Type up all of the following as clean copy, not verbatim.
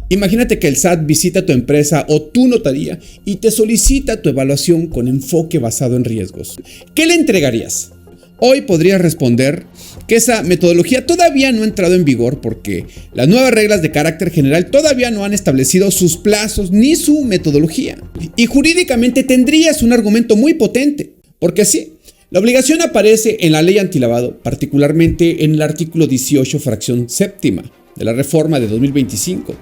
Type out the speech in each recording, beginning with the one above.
Imagínate que el SAT visita tu empresa o tu notaría y te solicita tu evaluación con enfoque basado en riesgos. ¿Qué le entregarías? Hoy podrías responder que esa metodología todavía no ha entrado en vigor porque las nuevas reglas de carácter general todavía no han establecido sus plazos ni su metodología. Y jurídicamente tendrías un argumento muy potente, porque sí, la obligación aparece en la ley antilavado, particularmente en el artículo 18, fracción séptima de la reforma de 2025.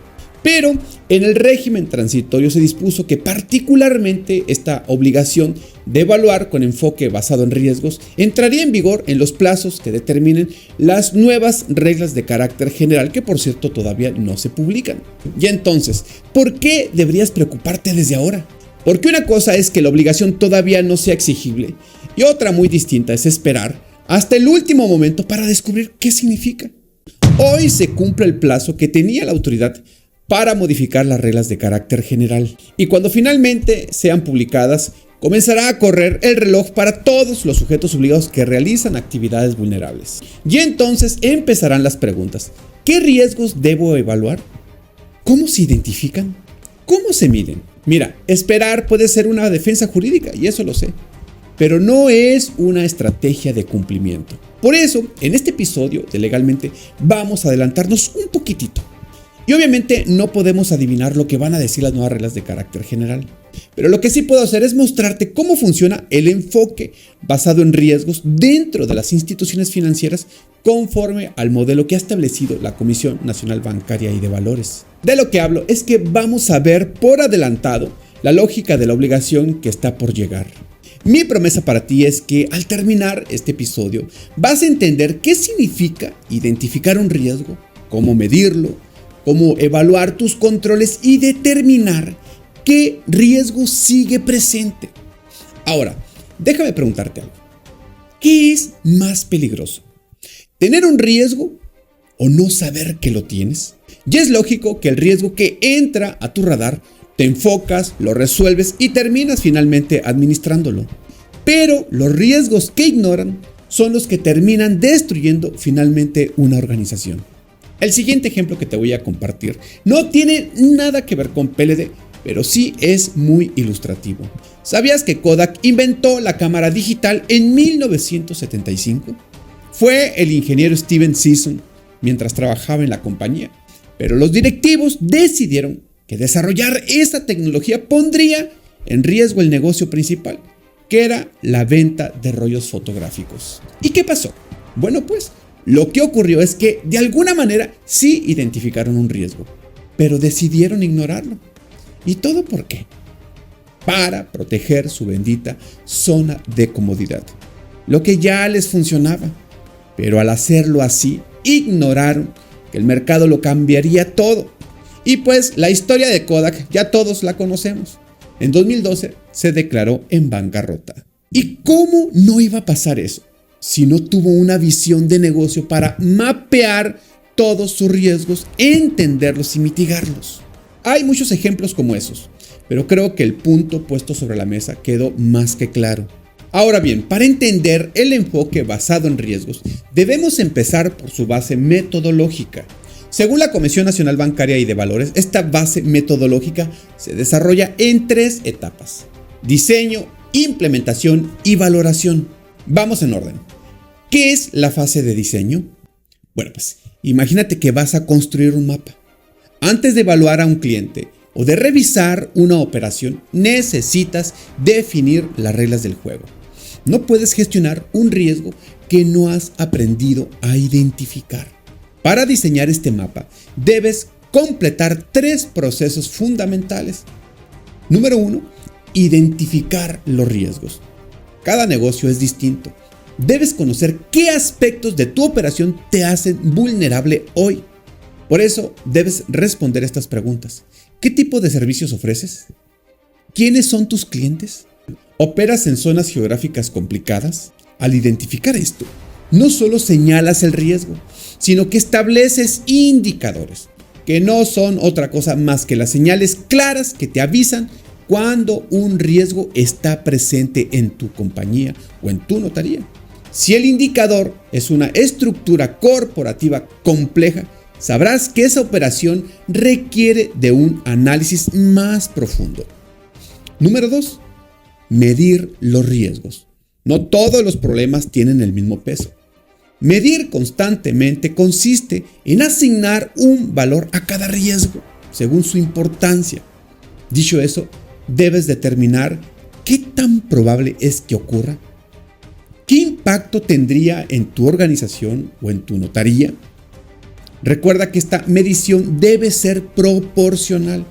Pero en el régimen transitorio se dispuso que particularmente esta obligación de evaluar con enfoque basado en riesgos entraría en vigor en los plazos que determinen las nuevas reglas de carácter general, que por cierto todavía no se publican. Y entonces, ¿por qué deberías preocuparte desde ahora? Porque una cosa es que la obligación todavía no sea exigible y otra muy distinta es esperar hasta el último momento para descubrir qué significa. Hoy se cumple el plazo que tenía la autoridad para modificar las reglas de carácter general. Y cuando finalmente sean publicadas, comenzará a correr el reloj para todos los sujetos obligados que realizan actividades vulnerables. Y entonces empezarán las preguntas. ¿Qué riesgos debo evaluar? ¿Cómo se identifican? ¿Cómo se miden? Mira, esperar puede ser una defensa jurídica, y eso lo sé, pero no es una estrategia de cumplimiento. Por eso, en este episodio de Legalmente, vamos a adelantarnos un poquitito. Y obviamente no podemos adivinar lo que van a decir las nuevas reglas de carácter general. Pero lo que sí puedo hacer es mostrarte cómo funciona el enfoque basado en riesgos dentro de las instituciones financieras conforme al modelo que ha establecido la Comisión Nacional Bancaria y de Valores. De lo que hablo es que vamos a ver por adelantado la lógica de la obligación que está por llegar. Mi promesa para ti es que al terminar este episodio vas a entender qué significa identificar un riesgo, cómo medirlo, cómo evaluar tus controles y determinar qué riesgo sigue presente. Ahora, déjame preguntarte algo. ¿Qué es más peligroso? ¿Tener un riesgo o no saber que lo tienes? Ya es lógico que el riesgo que entra a tu radar, te enfocas, lo resuelves y terminas finalmente administrándolo. Pero los riesgos que ignoran son los que terminan destruyendo finalmente una organización. El siguiente ejemplo que te voy a compartir no tiene nada que ver con PLD, pero sí es muy ilustrativo. ¿Sabías que Kodak inventó la cámara digital en 1975? Fue el ingeniero Steven Sisson mientras trabajaba en la compañía, pero los directivos decidieron que desarrollar esa tecnología pondría en riesgo el negocio principal, que era la venta de rollos fotográficos. ¿Y qué pasó? Bueno, pues lo que ocurrió es que de alguna manera sí identificaron un riesgo, pero decidieron ignorarlo. ¿Y todo por qué? Para proteger su bendita zona de comodidad, lo que ya les funcionaba. Pero al hacerlo así, ignoraron que el mercado lo cambiaría todo. Y pues la historia de Kodak ya todos la conocemos. En 2012 se declaró en bancarrota. ¿Y cómo no iba a pasar eso si no tuvo una visión de negocio para mapear todos sus riesgos, entenderlos y mitigarlos? Hay muchos ejemplos como esos, pero creo que el punto puesto sobre la mesa quedó más que claro. Ahora bien, para entender el enfoque basado en riesgos, debemos empezar por su base metodológica. Según la Comisión Nacional Bancaria y de Valores, esta base metodológica se desarrolla en 3 etapas: diseño, implementación y valoración. Vamos en orden. ¿Qué es la fase de diseño? Bueno, pues imagínate que vas a construir un mapa. Antes de evaluar a un cliente o de revisar una operación, necesitas definir las reglas del juego. No puedes gestionar un riesgo que no has aprendido a identificar. Para diseñar este mapa, debes completar 3 procesos fundamentales. Número 1, identificar los riesgos. Cada negocio es distinto. Debes conocer qué aspectos de tu operación te hacen vulnerable hoy. Por eso debes responder estas preguntas. ¿Qué tipo de servicios ofreces? ¿Quiénes son tus clientes? ¿Operas en zonas geográficas complicadas? Al identificar esto, no solo señalas el riesgo, sino que estableces indicadores, que no son otra cosa más que las señales claras que te avisan cuando un riesgo está presente en tu compañía o en tu notaría. Si el indicador es una estructura corporativa compleja, sabrás que esa operación requiere de un análisis más profundo. Número 2. Medir los riesgos. No todos los problemas tienen el mismo peso. Medir constantemente consiste en asignar un valor a cada riesgo, según su importancia. Dicho eso, debes determinar qué tan probable es que ocurra, qué impacto tendría en tu organización o en tu notaría. Recuerda que esta medición debe ser proporcional.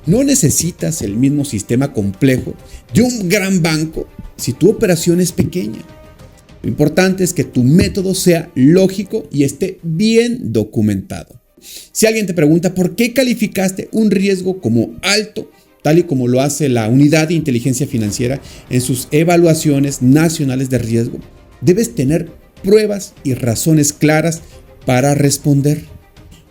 No necesitas el mismo sistema complejo de un gran banco si tu operación es pequeña. Lo importante es que tu método sea lógico y esté bien documentado. Si alguien te pregunta por qué calificaste un riesgo como alto, tal y como lo hace la Unidad de Inteligencia Financiera en sus evaluaciones nacionales de riesgo, debes tener pruebas y razones claras para responder.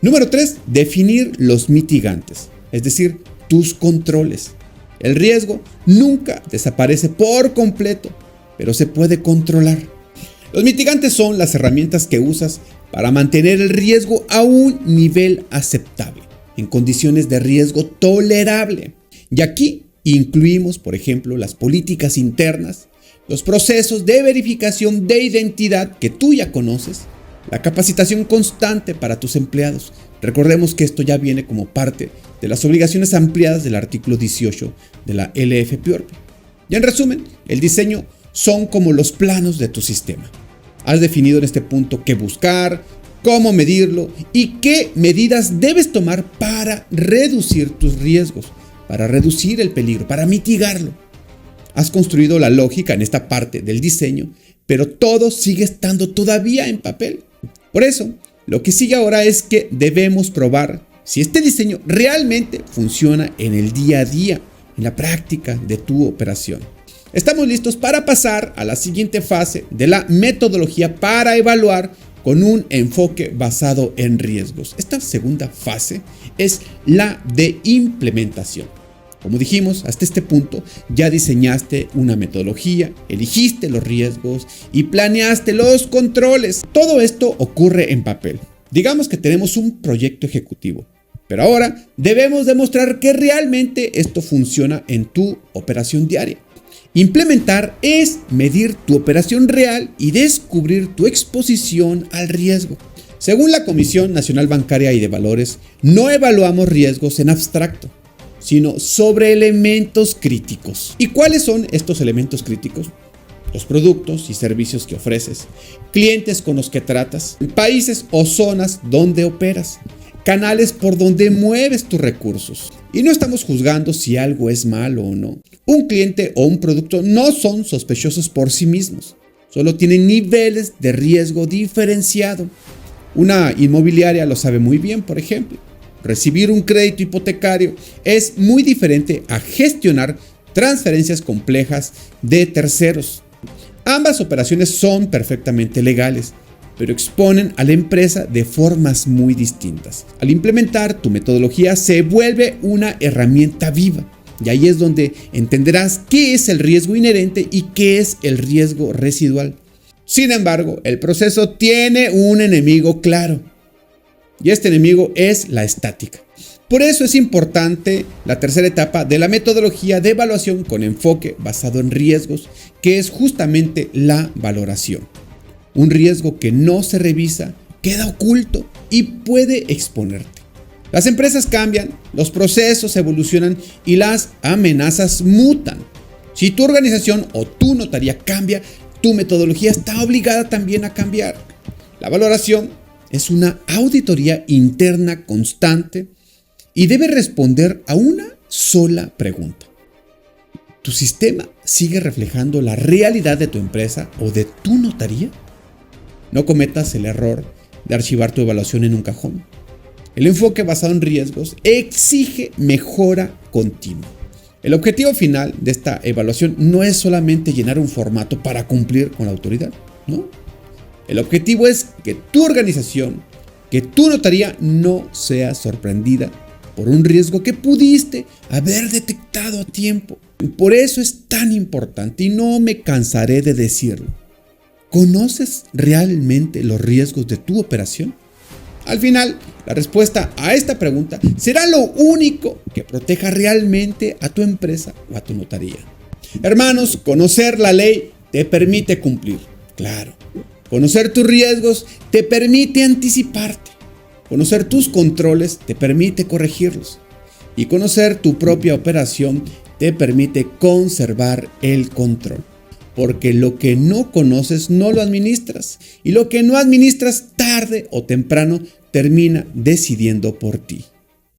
Número 3. Definir los mitigantes, es decir, tus controles. El riesgo nunca desaparece por completo, pero se puede controlar. Los mitigantes son las herramientas que usas para mantener el riesgo a un nivel aceptable, en condiciones de riesgo tolerable. Y aquí incluimos, por ejemplo, las políticas internas, los procesos de verificación de identidad que tú ya conoces, la capacitación constante para tus empleados. Recordemos que esto ya viene como parte de las obligaciones ampliadas del artículo 18 de la LFPORP. Y en resumen, el diseño son como los planos de tu sistema. Has definido en este punto qué buscar, cómo medirlo y qué medidas debes tomar para reducir tus riesgos, para reducir el peligro, para mitigarlo. Has construido la lógica en esta parte del diseño, pero todo sigue estando todavía en papel. Por eso, lo que sigue ahora es que debemos probar si este diseño realmente funciona en el día a día, en la práctica de tu operación. Estamos listos para pasar a la siguiente fase de la metodología para evaluar con un enfoque basado en riesgos. Esta segunda fase es la de implementación. Como dijimos, hasta este punto ya diseñaste una metodología, elegiste los riesgos y planeaste los controles. Todo esto ocurre en papel. Digamos que tenemos un proyecto ejecutivo, pero ahora debemos demostrar que realmente esto funciona en tu operación diaria. Implementar es medir tu operación real y descubrir tu exposición al riesgo. Según la Comisión Nacional Bancaria y de Valores, no evaluamos riesgos en abstracto, sino sobre elementos críticos. ¿Y cuáles son estos elementos críticos? Los productos y servicios que ofreces, clientes con los que tratas, países o zonas donde operas, canales por donde mueves tus recursos. Y no estamos juzgando si algo es malo o no. Un cliente o un producto no son sospechosos por sí mismos, solo tienen niveles de riesgo diferenciado. Una inmobiliaria lo sabe muy bien, por ejemplo. Recibir un crédito hipotecario es muy diferente a gestionar transferencias complejas de terceros. Ambas operaciones son perfectamente legales, pero exponen a la empresa de formas muy distintas. Al implementar tu metodología se vuelve una herramienta viva, y ahí es donde entenderás qué es el riesgo inherente y qué es el riesgo residual. Sin embargo, el proceso tiene un enemigo claro, y este enemigo es la estática. Por eso es importante la tercera etapa de la metodología de evaluación con enfoque basado en riesgos, que es justamente la valoración. Un riesgo que no se revisa queda oculto y puede exponerte. Las empresas cambian, los procesos evolucionan y las amenazas mutan. Si tu organización o tu notaría cambia, tu metodología está obligada también a cambiar. La valoración es una auditoría interna constante y debe responder a una sola pregunta. ¿Tu sistema sigue reflejando la realidad de tu empresa o de tu notaría? No cometas el error de archivar tu evaluación en un cajón. El enfoque basado en riesgos exige mejora continua. El objetivo final de esta evaluación no es solamente llenar un formato para cumplir con la autoridad, ¿no? El objetivo es que tu organización, que tu notaría no sea sorprendida por un riesgo que pudiste haber detectado a tiempo. Por eso es tan importante y no me cansaré de decirlo. ¿Conoces realmente los riesgos de tu operación? Al final, La respuesta a esta pregunta será lo único que proteja realmente a tu empresa o a tu notaría. Hermanos, conocer la ley te permite cumplir, claro. Conocer tus riesgos te permite anticiparte. Conocer tus controles te permite corregirlos. Y conocer tu propia operación te permite conservar el control. Porque lo que no conoces no lo administras. Y lo que no administras tarde o temprano termina decidiendo por ti.